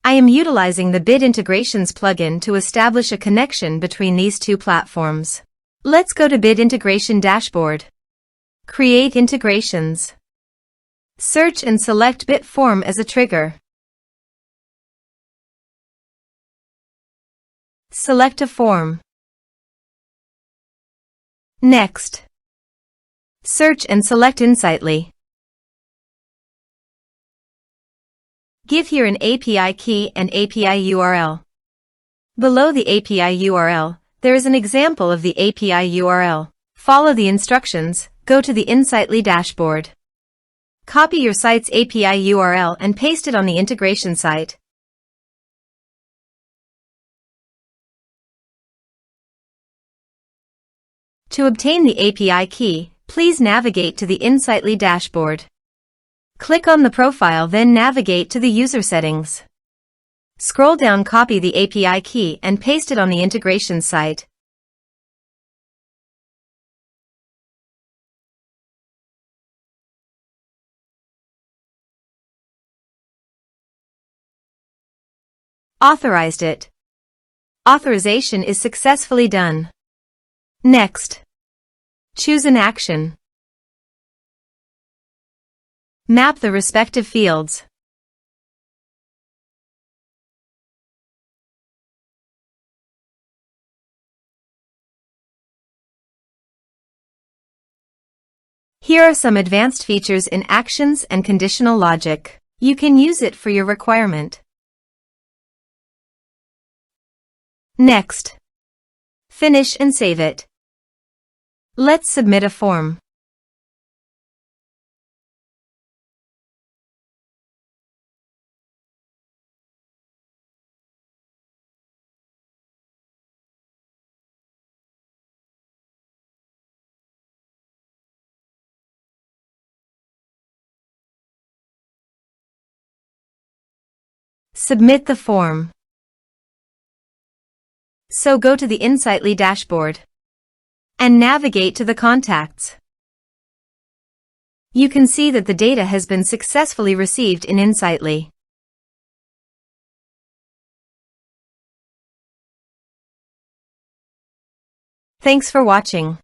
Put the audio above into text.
I am utilizing the Bit Integrations plugin to establish a connection between these two platforms. Let's go to Bit Integration Dashboard. Create integrations. Search and select Bit Form as a trigger. Select a form. Next, search and select Insightly. Give here an API key and API URL. Below the API URL, there is an example of the API URL. Follow the instructions, go to the Insightly dashboard. Copy your site's API URL and paste it on the integration site. To obtain the API key, please navigate to the Insightly dashboard. Click on the profile, then navigate to the user settings. Scroll down, copy the API key and paste it on the integration site. Authorized it. Authorization is successfully done. Next, choose an action. Map the respective fields. Here are some advanced features in actions and conditional logic. You can use it for your requirement. Next, finish and save it. Let's submit a form. Submit the form. So go to the Insightly dashboard and navigate to the contacts. You can see that the data has been successfully received in Insightly. Thanks for watching.